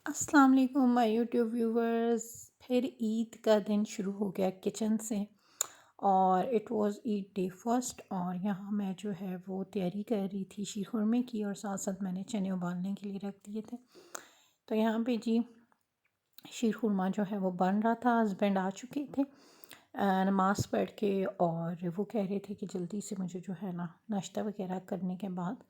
अस्सलाम वालेकुम my YouTube viewers. फिर ईद का दिन शुरू हो गया किचन से और it was Eid day first और यहाँ मैं जो है वो तैयारी कर रही थी शीर खुरमे की और साथ साथ मैंने चने उबालने के लिए रख दिए थे। तो यहाँ पे जी शीर खुरमा जो है वो बन रहा था। हस्बैंड आ चुके थे नमाज़ पढ़ के और वो कह रहे थे कि जल्दी से मुझे जो है ना नाश्ता वगैरह करने के बाद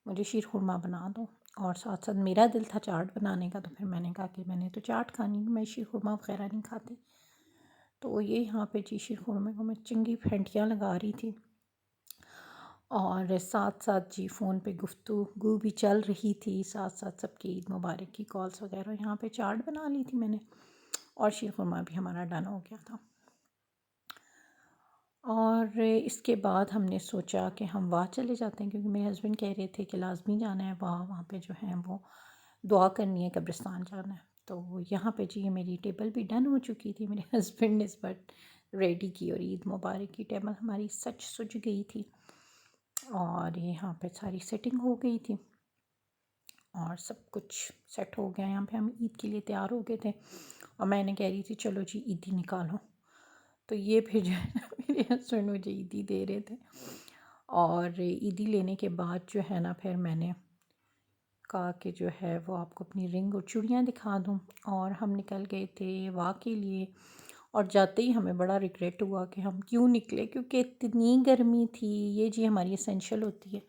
मुझे शीर खुरमा बना दो। और साथ साथ मेरा दिल था चाट बनाने का, तो फिर मैंने कहा कि मैंने तो चाट खानी, मैं शीर खुरमा वगैरह नहीं खाती। तो ये यहाँ पे जी शीर खुरमे को मैं चंगी फेंटियाँ लगा रही थी और साथ साथ जी फ़ोन पे गुफ्तगू भी चल रही थी, साथ साथ सबकी ईद मुबारक की कॉल्स वगैरह। यहाँ पे चाट बना ली थी मैंने और शीर खुरमा भी हमारा डन हो गया था। और इसके बाद हमने सोचा कि हम वहाँ चले जाते हैं, क्योंकि मेरे हस्बैंड कह रहे थे कि लाज़मी जाना है वहाँ वहाँ पे जो है वो दुआ करनी है, कब्रिस्तान जाना है। तो यहाँ पे जी मेरी टेबल भी डन हो चुकी थी, मेरे हस्बैंड ने इस बार रेडी की और ईद मुबारक की टेबल हमारी सच सज गई थी और यहाँ पे सारी सेटिंग हो गई थी और सब कुछ सेट हो गया। यहाँ पे हम ईद के लिए तैयार हो गए थे और मैंने कह रही थी चलो जी ईदी निकालो। तो ये फिर जो है ना मेरे हस्बैंड मुझे ईदी दे रहे थे और ईदी लेने के बाद जो है ना फिर मैंने कहा कि जो है वो आपको अपनी रिंग और चूड़ियाँ दिखा दूँ। और हम निकल गए थे वाह के लिए और जाते ही हमें बड़ा रिग्रेट हुआ कि हम क्यों निकले, क्योंकि इतनी गर्मी थी। ये जी हमारी एसेंशियल होती है,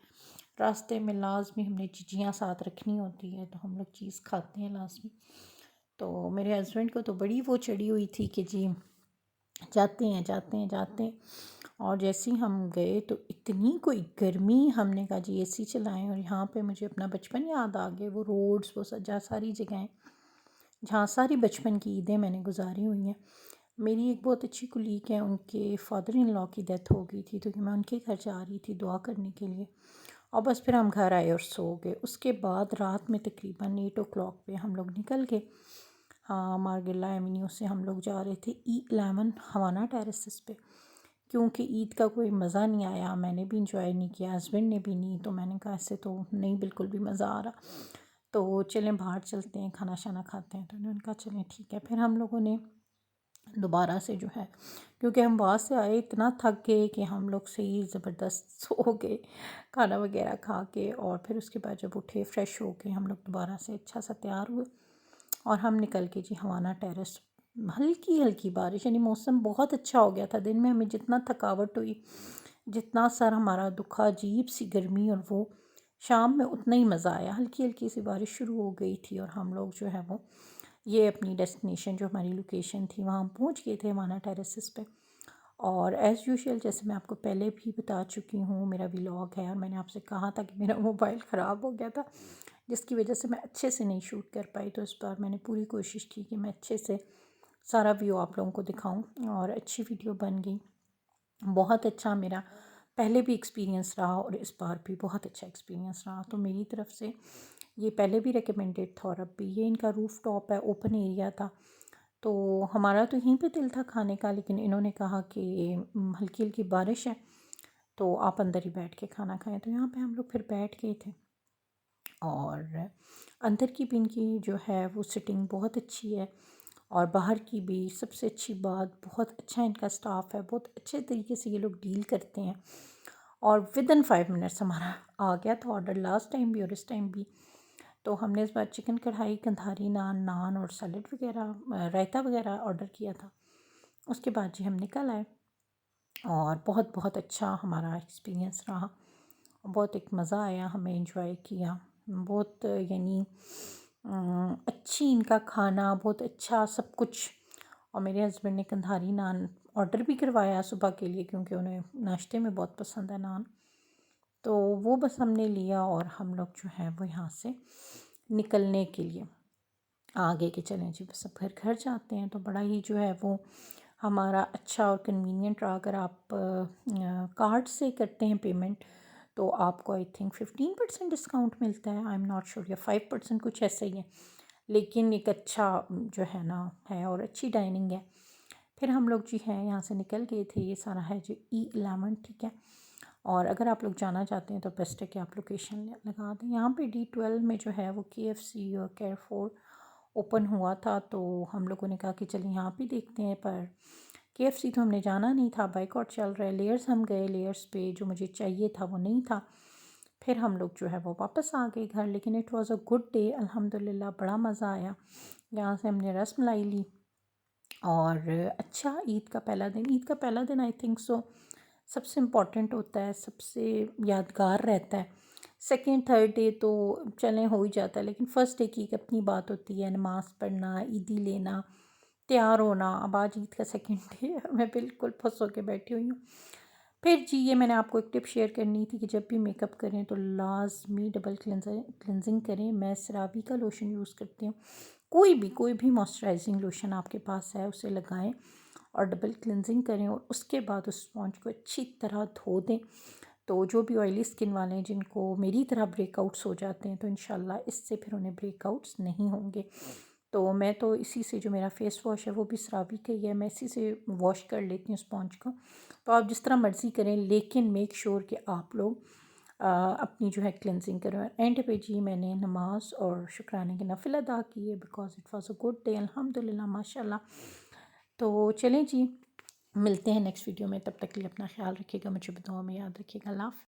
रास्ते में लाजमी हमने चीज़ियाँ साथ रखनी होती है, तो हम लोग चीज़ खाते हैं लाजमी। तो मेरे हस्बैंड को तो बड़ी वो चढ़ी हुई थी कि जी जाते हैं जाते हैं जाते हैं। और जैसे ही हम गए तो इतनी कोई गर्मी, हमने कहा जी एसी चलाएं। और यहाँ पे मुझे अपना बचपन याद आ गया, वो रोड्स, वो सजा सारी जगहें जहाँ सारी बचपन की ईदें मैंने गुजारी हुई हैं। मेरी एक बहुत अच्छी कुलीग है, उनके फादर इन लॉ की डेथ हो गई थी, तो कि मैं उनके घर जा रही थी दुआ करने के लिए और बस फिर हम घर आए और सो गए। उसके बाद रात में तकरीबन 8 o'clock पे हम लोग निकल गए। हाँ, मारगिला एवेन्यू से हम लोग जा रहे थे E11 हवाना टेरेसेस पे, क्योंकि ईद का कोई मज़ा नहीं आया। मैंने भी इंजॉय नहीं किया, हस्बैंड ने भी नहीं। तो मैंने कहा ऐसे तो नहीं, बिल्कुल भी मज़ा आ रहा, तो चलें बाहर चलते हैं, खाना शाना खाते हैं। तो उन्होंने कहा चलें ठीक है। फिर हम लोगों ने दोबारा से जो है, क्योंकि हम वहाँ से आए इतना थक गए कि हम लोग से ही ज़बरदस्त सो गए खाना वगैरह खा के। और फिर उसके बाद जब उठे फ्रेश हो के हम लोग दोबारा से अच्छा सा तैयार हुए और हम निकल के जी हवाना टेरेस। हल्की हल्की बारिश, यानी मौसम बहुत अच्छा हो गया था। दिन में हमें जितना थकावट हुई, जितना सर हमारा दुखा, अजीब सी गर्मी, और वो शाम में उतना ही मज़ा आया। हल्की हल्की सी बारिश शुरू हो गई थी और हम लोग जो है वो ये अपनी डेस्टिनेशन, जो हमारी लोकेशन थी, वहाँ हम पहुँच गए थे हवाना टेरेसेस पे। और एज़ यूजुअल जैसे मैं आपको पहले भी बता चुकी हूँ, मेरा व्लॉग है और मैंने आपसे कहा था कि मेरा मोबाइल ख़राब हो गया था, जिसकी वजह से मैं अच्छे से नहीं शूट कर पाई। तो इस बार मैंने पूरी कोशिश की कि मैं अच्छे से सारा व्यू आप लोगों को दिखाऊं और अच्छी वीडियो बन गई। बहुत अच्छा मेरा पहले भी एक्सपीरियंस रहा और इस बार भी बहुत अच्छा एक्सपीरियंस रहा। तो मेरी तरफ से ये पहले भी रिकमेंडेड था और अब भी। ये इनका रूफ़ टॉप है, ओपन एरिया था, तो हमारा तो यहीं पे दिल था खाने का, लेकिन इन्होंने कहा कि हल्की हल्की बारिश है तो आप अंदर ही बैठ के खाना खाएं। तो यहाँ पे हम लोग फिर बैठ गए थे और अंदर की भी इनकी जो है वो सिटिंग बहुत अच्छी है और बाहर की भी। सबसे अच्छी बात, बहुत अच्छा इनका स्टाफ है, बहुत अच्छे तरीके से ये लोग डील करते हैं। और विदिन 5 मिनट्स हमारा आ गया था ऑर्डर, लास्ट टाइम भी और इस टाइम भी। तो हमने इस बार चिकन कढ़ाई, कंधारी नान, नान और सैलड वगैरह, रायता वगैरह ऑर्डर किया था। उसके बाद जी हम निकल आए और बहुत बहुत अच्छा हमारा एक्सपीरियंस रहा। बहुत एक मज़ा आया, हमें एंजॉय किया बहुत, यानी अच्छी इनका खाना, बहुत अच्छा सब कुछ। और मेरे हस्बैंड ने कंधारी नान ऑर्डर भी करवाया सुबह के लिए, क्योंकि उन्हें नाश्ते में बहुत पसंद है नान। तो वो बस हमने लिया और हम लोग जो है वो यहाँ से निकलने के लिए आगे के चलें जी, बस अब घर जाते हैं। तो बड़ा ही जो है वो हमारा अच्छा और कन्वीनियंट रहा। अगर आप कार्ड से करते हैं पेमेंट तो आपको आई थिंक 15% डिस्काउंट मिलता है, आई एम नॉट श्योर, या 5% कुछ ऐसा ही है। लेकिन एक अच्छा जो है ना है और अच्छी डाइनिंग है। फिर हम लोग जी हैं यहाँ से निकल गए थे। ये सारा है जो E11, ठीक है। और अगर आप लोग जाना चाहते हैं तो बेस्ट है कि आप लोकेशन लगा दें। यहाँ पे D12 में जो है वो KFC और केयरफोर ओपन हुआ था, तो हम लोगों ने कहा कि चलिए यहाँ पे देखते हैं, पर KFC तो हमने जाना नहीं था, बाइकआउट चल रहा है। लेयर्स हम गए, लेयर्स पे जो मुझे चाहिए था वो नहीं था। फिर हम लोग जो है वो वापस आ गए घर, लेकिन it was a good day, अल्हम्दुलिल्लाह बड़ा मज़ा आया। यहाँ से हमने रस मलाई ली और अच्छा, ईद का पहला दिन आई थिंक सो सबसे इम्पॉर्टेंट होता है, सबसे यादगार रहता है। सेकंड थर्ड डे तो चलें हो ही जाता है, लेकिन फ़र्स्ट डे की एक अपनी बात होती है, नमाज़ पढ़ना, ईदी लेना, तैयार होना। अब आज ईद का सेकंड डे है, मैं बिल्कुल फंस होके बैठी हुई हूँ। फिर जी ये मैंने आपको एक टिप शेयर करनी थी कि जब भी मेकअप करें तो लाजमी डबल क्लेंजिंग करें। मैं CeraVe का लोशन यूज़ करती हूँ। कोई भी मॉइस्चराइजिंग लोशन आपके पास है उसे लगाएं और डबल क्लेंजिंग करें, और उसके बाद उस स्पॉन्ज को अच्छी तरह धो दें। तो जो भी ऑयली स्किन वाले हैं, जिनको मेरी तरह ब्रेकआउट्स हो जाते हैं, तो इंशाल्लाह इससे फिर उन्हें ब्रेकआउट्स नहीं होंगे। तो मैं तो इसी से, जो मेरा फेस वॉश है वो भी CeraVe का ही है, मैं इसी से वॉश कर लेती हूँ स्पॉन्ज को। तो आप जिस तरह मर्ज़ी करें, लेकिन मेक श्योर कि आप लोग अपनी जो है क्लेंजिंग करें। और एंड पे जी मैंने नमाज और शुक्राने की नफिल अदा की है, because it was a good day, अल्हम्दुलिल्लाह माशाल्लाह। तो चलें जी, मिलते हैं नेक्स्ट वीडियो में, तब तक के लिए अपना ख्याल रखिएगा, मुझे दुआ में याद रखिएगा। अल्लाह हाफ़िज़।